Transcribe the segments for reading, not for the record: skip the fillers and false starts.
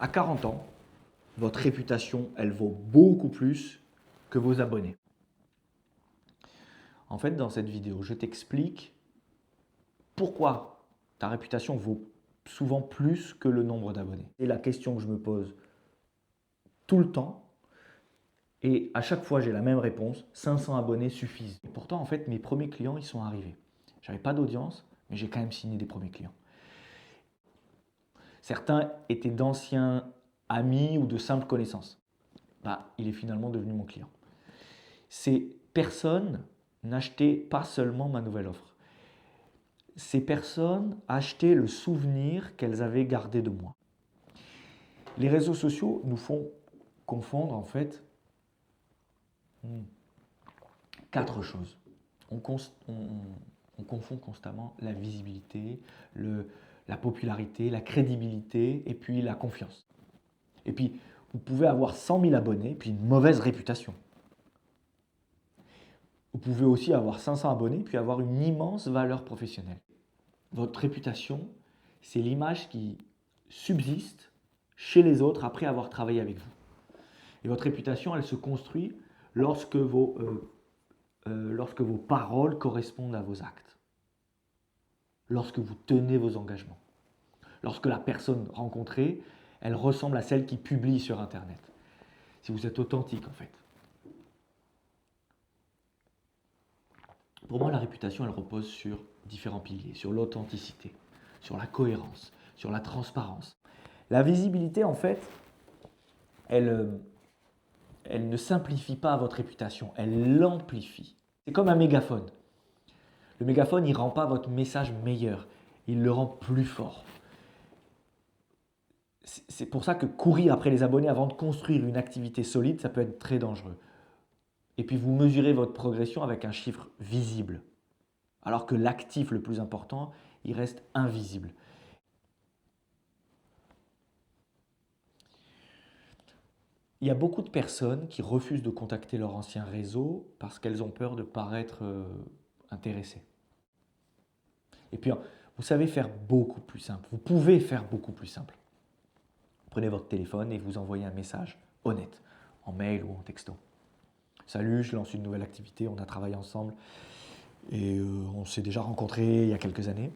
À 40 ans, votre réputation, elle vaut beaucoup plus que vos abonnés. En fait, dans cette vidéo, je t'explique pourquoi ta réputation vaut souvent plus que le nombre d'abonnés. C'est la question que je me pose tout le temps. Et à chaque fois, j'ai la même réponse, 500 abonnés suffisent. Et pourtant, en fait, mes premiers clients, ils sont arrivés. J'avais pas d'audience, mais j'ai quand même signé des premiers clients. Certains étaient d'anciens amis ou de simples connaissances. Il est finalement devenu mon client. Ces personnes n'achetaient pas seulement ma nouvelle offre. Ces personnes achetaient le souvenir qu'elles avaient gardé de moi. Les réseaux sociaux nous font confondre en fait 4 choses. On confond constamment la visibilité, la popularité, la crédibilité et puis la confiance. Et puis, vous pouvez avoir 100 000 abonnés puis une mauvaise réputation. Vous pouvez aussi avoir 500 abonnés puis avoir une immense valeur professionnelle. Votre réputation, c'est l'image qui subsiste chez les autres après avoir travaillé avec vous. Et votre réputation, elle se construit lorsque vos paroles correspondent à vos actes. Lorsque vous tenez vos engagements. Lorsque la personne rencontrée, elle ressemble à celle qui publie sur Internet. Si vous êtes authentique en fait. Pour moi, la réputation, elle repose sur différents piliers, sur l'authenticité, sur la cohérence, sur la transparence. La visibilité, en fait, elle ne simplifie pas votre réputation, elle l'amplifie. C'est comme un mégaphone. Le mégaphone, il ne rend pas votre message meilleur, il le rend plus fort. C'est pour ça que courir après les abonnés avant de construire une activité solide, ça peut être très dangereux. Et puis vous mesurez votre progression avec un chiffre visible. Alors que l'actif le plus important, il reste invisible. Il y a beaucoup de personnes qui refusent de contacter leur ancien réseau parce qu'elles ont peur de paraître intéressées. Et puis, vous savez faire beaucoup plus simple. Vous pouvez faire beaucoup plus simple. Prenez votre téléphone et vous envoyez un message honnête, en mail ou en texto. Salut, je lance une nouvelle activité, on a travaillé ensemble et on s'est déjà rencontrés il y a quelques années.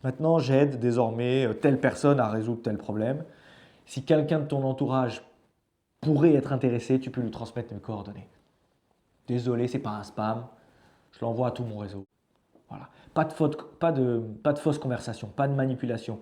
Maintenant, j'aide désormais telle personne à résoudre tel problème. Si quelqu'un de ton entourage pourrait être intéressé, tu peux lui transmettre mes coordonnées. Désolé, ce n'est pas un spam, je l'envoie à tout mon réseau. Voilà. Pas de fausse conversation, pas de manipulation.